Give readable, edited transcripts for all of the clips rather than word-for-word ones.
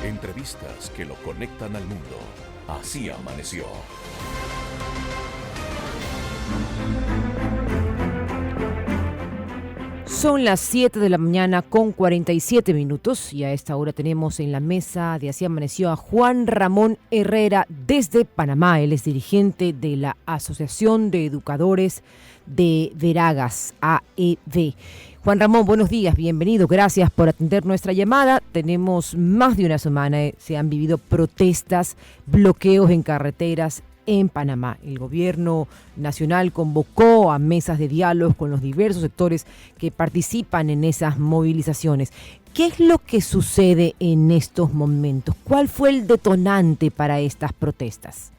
Entrevistas que lo conectan al mundo. Así amaneció. Son las 7 de la mañana con 47 minutos y a esta hora tenemos en la mesa de Así Amaneció a Juan Ramón Herrera desde Panamá. Él es dirigente de la Asociación de Educadores de Veraguas, AEV. Juan Ramón, buenos días, bienvenido, gracias por atender nuestra llamada. Tenemos más de una semana, se han vivido protestas, bloqueos en carreteras en Panamá. El gobierno nacional convocó a mesas de diálogo con los diversos sectores que participan en esas movilizaciones. ¿Qué es lo que sucede en estos momentos? ¿Cuál fue el detonante para estas protestas?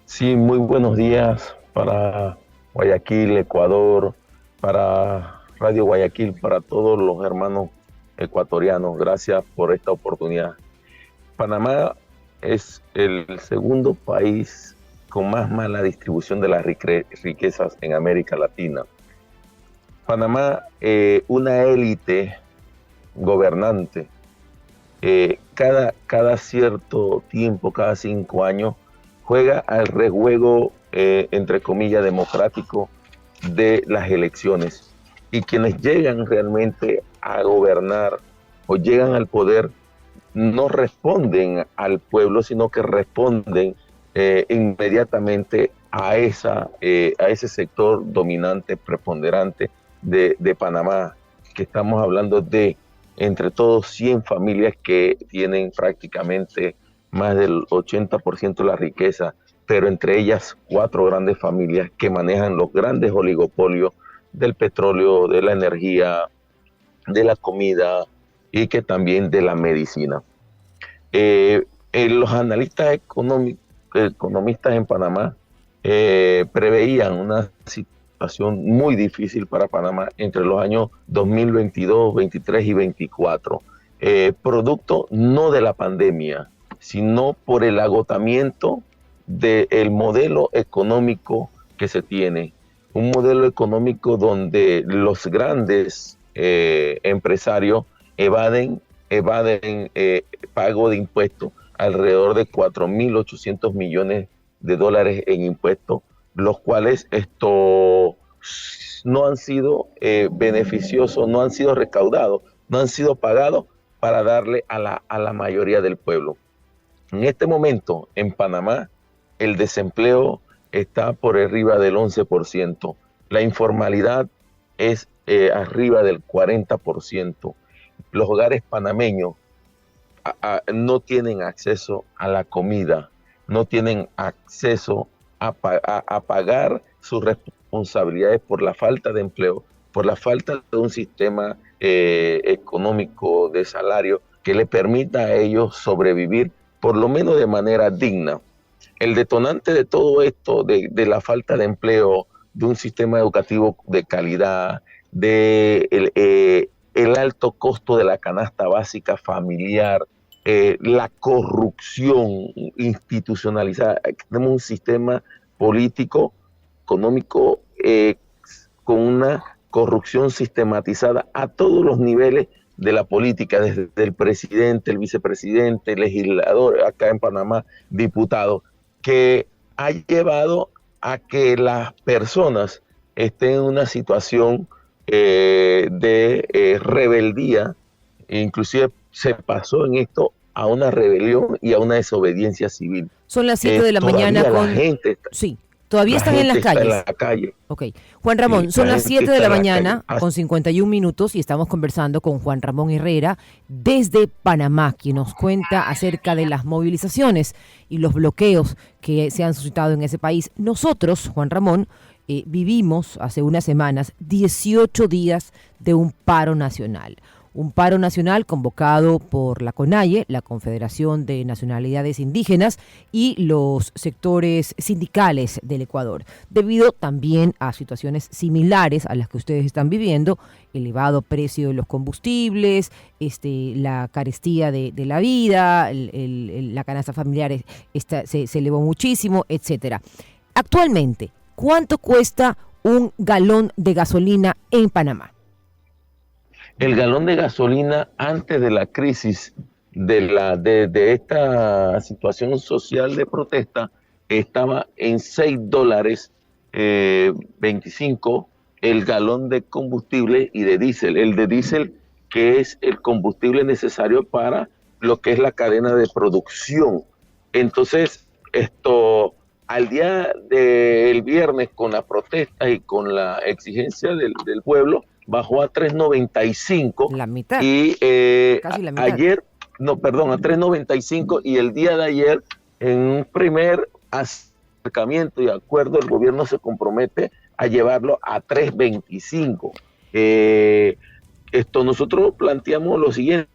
Sí, muy buenos días para Guayaquil, Ecuador, para Radio Guayaquil, para todos los hermanos ecuatorianos. Gracias por esta oportunidad. Panamá es el segundo país con más mala distribución de las riquezas en América Latina. Panamá, una élite gobernante, cada cierto tiempo, cada 5 años, juega al rejuego, entre comillas, democrático de las elecciones. Y quienes llegan realmente a gobernar o llegan al poder no responden al pueblo, sino que responden inmediatamente a ese sector dominante, preponderante de Panamá, que estamos hablando de entre todos 100 familias que tienen prácticamente más del 80% de la riqueza, pero entre ellas 4 grandes familias que manejan los grandes oligopolios del petróleo, de la energía, de la comida y que también de la medicina. Los analistas economistas en Panamá preveían una situación muy difícil para Panamá entre los años 2022, 23 y 24, producto no de la pandemia, sino por el agotamiento del modelo económico que se tiene. Un modelo económico donde los grandes empresarios evaden pago de impuestos, alrededor de 4.800 millones de dólares en impuestos, los cuales no han sido beneficiosos, no han sido recaudados, no han sido pagados para darle a la mayoría del pueblo. En este momento, en Panamá, el desempleo está por arriba del 11%, la informalidad es arriba del 40%. Los hogares panameños no tienen acceso a la comida, no tienen acceso a pagar sus responsabilidades por la falta de empleo, por la falta de un sistema económico de salario que le permita a ellos sobrevivir por lo menos de manera digna. El detonante de todo esto, de la falta de empleo, de un sistema educativo de calidad, el alto costo de la canasta básica familiar, la corrupción institucionalizada. Tenemos un sistema político, económico, con una corrupción sistematizada a todos los niveles de la política, desde el presidente, el vicepresidente, el legislador, acá en Panamá, diputado, que ha llevado a que las personas estén en una situación de rebeldía, e inclusive se pasó en esto a una rebelión y a una desobediencia civil. Son las 7 de la mañana con... La gente está, sí, todavía están en las calles. En la calle. Ok. Juan Ramón, Sí, son las 7 de la mañana calle. con 51 minutos y estamos conversando con Juan Ramón Herrera desde Panamá, quien nos cuenta acerca de las movilizaciones y los bloqueos que se han suscitado en ese país. Nosotros, Juan Ramón, vivimos hace unas semanas 18 días de un paro nacional. Un paro nacional convocado por la CONAIE, la Confederación de Nacionalidades Indígenas, y los sectores sindicales del Ecuador, debido también a situaciones similares a las que ustedes están viviendo: elevado precio de los combustibles, la carestía de la vida, la canasta familiar se elevó muchísimo, etcétera. Actualmente, ¿cuánto cuesta un galón de gasolina en Panamá? El galón de gasolina antes de la crisis de esta situación social de protesta estaba en $6 25 el galón de combustible y de diésel. El de diésel, que es el combustible necesario para lo que es la cadena de producción. Entonces, al día del viernes, con la protesta y con la exigencia del pueblo, bajó a 3.95. La mitad. Y casi la mitad. ayer, no, perdón, a 3.95, y el día de ayer, en un primer acercamiento y acuerdo, el gobierno se compromete a llevarlo a 3.25. Nosotros planteamos lo siguiente: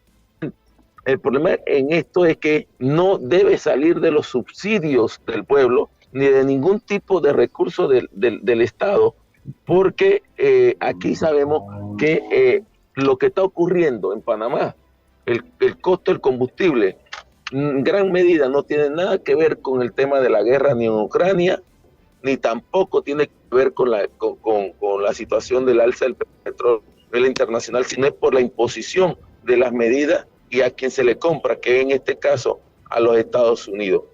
el problema en esto es que no debe salir de los subsidios del pueblo ni de ningún tipo de recurso del Estado, porque aquí sabemos que lo que está ocurriendo en Panamá, el costo del combustible, en gran medida no tiene nada que ver con el tema de la guerra ni en Ucrania, ni tampoco tiene que ver con la situación del alza del petróleo a nivel internacional, sino es por la imposición de las medidas y a quien se le compra, que en este caso a los Estados Unidos.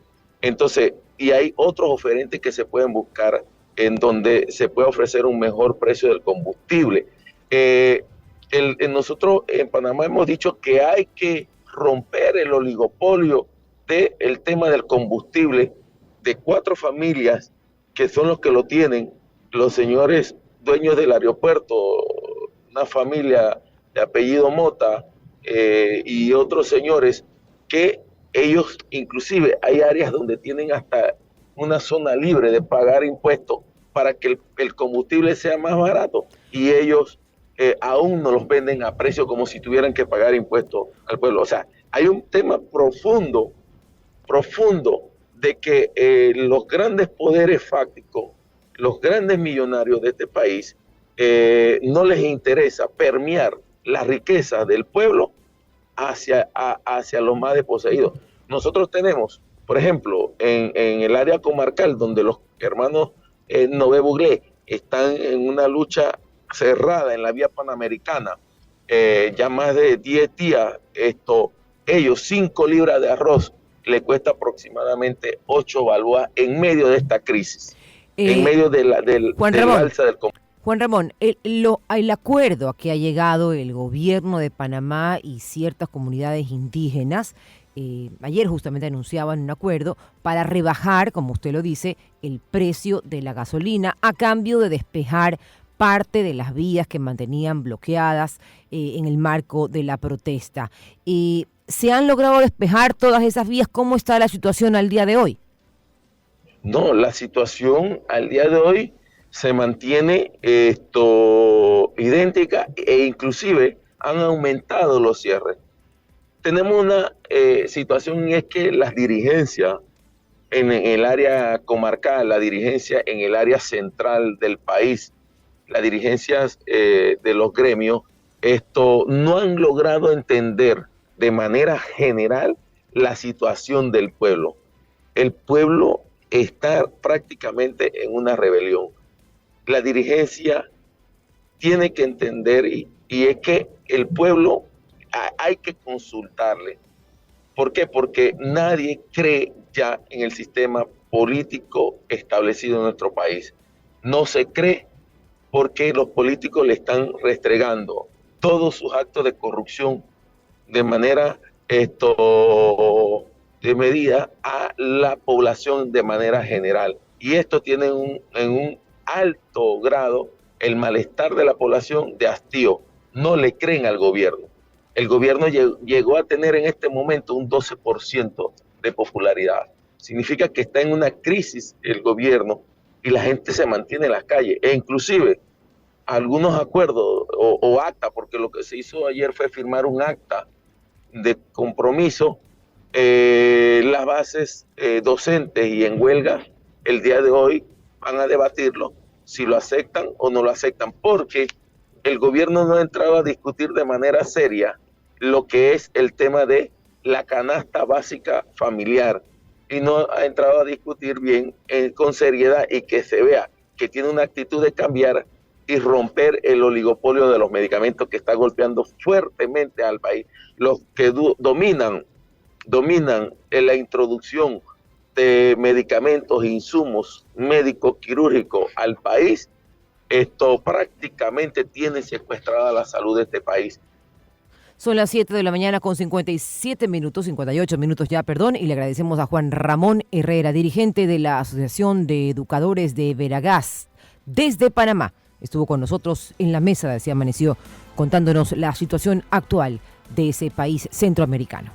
Entonces, y hay otros oferentes que se pueden buscar en donde se puede ofrecer un mejor precio del combustible. Nosotros en Panamá hemos dicho que hay que romper el oligopolio del tema del combustible de 4 familias que son los que lo tienen, los señores dueños del aeropuerto, una familia de apellido Mota, y otros señores que ellos, inclusive hay áreas donde tienen hasta una zona libre de pagar impuestos para que el combustible sea más barato, y ellos aún no los venden a precio como si tuvieran que pagar impuestos al pueblo. O sea, hay un tema profundo de que los grandes poderes fácticos, los grandes millonarios de este país, no les interesa permear la riqueza del pueblo hacia los más desposeídos. Nosotros tenemos, por ejemplo, en el área comarcal, donde los hermanos Nové Buglé están en una lucha cerrada en la vía panamericana, ya más de 10 días, ellos 5 libras de arroz le cuesta aproximadamente 8 balboas en medio de esta crisis, en medio del alza del combustible. Juan Ramón, el acuerdo a que ha llegado el gobierno de Panamá y ciertas comunidades indígenas, ayer justamente anunciaban un acuerdo para rebajar, como usted lo dice, el precio de la gasolina a cambio de despejar parte de las vías que mantenían bloqueadas en el marco de la protesta. ¿Se han logrado despejar todas esas vías? ¿Cómo está la situación al día de hoy? No, la situación al día de hoy se mantiene idéntica, e inclusive han aumentado los cierres. Tenemos una situación, y es que las dirigencias en el área comarcal, la dirigencia en el área central del país, las dirigencias de los gremios, no han logrado entender de manera general la situación del pueblo. El pueblo está prácticamente en una rebelión. La dirigencia tiene que entender, y es que el pueblo hay que consultarle. ¿Por qué? Porque nadie cree ya en el sistema político establecido en nuestro país. No se cree porque los políticos le están restregando todos sus actos de corrupción de manera de medida a la población de manera general. Y esto tiene en un alto grado el malestar de la población de hastío. No le creen al gobierno. El gobierno llegó a tener en este momento un 12% de popularidad. Significa que está en una crisis el gobierno y la gente se mantiene en las calles. E inclusive algunos acuerdos o acta, porque lo que se hizo ayer fue firmar un acta de compromiso, las bases docentes y en huelga el día de hoy van a debatirlo, si lo aceptan o no lo aceptan, porque el gobierno no ha entrado a discutir de manera seria lo que es el tema de la canasta básica familiar, y no ha entrado a discutir bien con seriedad, y que se vea que tiene una actitud de cambiar y romper el oligopolio de los medicamentos que está golpeando fuertemente al país. Los que dominan dominan en la introducción de medicamentos e insumos médicos quirúrgicos al país, esto prácticamente tiene secuestrada la salud de este país. Son las 7 de la mañana con 57 minutos, 58 minutos ya, perdón, y le agradecemos a Juan Ramón Herrera, dirigente de la Asociación de Educadores de Veraguas, desde Panamá. Estuvo con nosotros en la mesa, se amaneció, contándonos la situación actual de ese país centroamericano.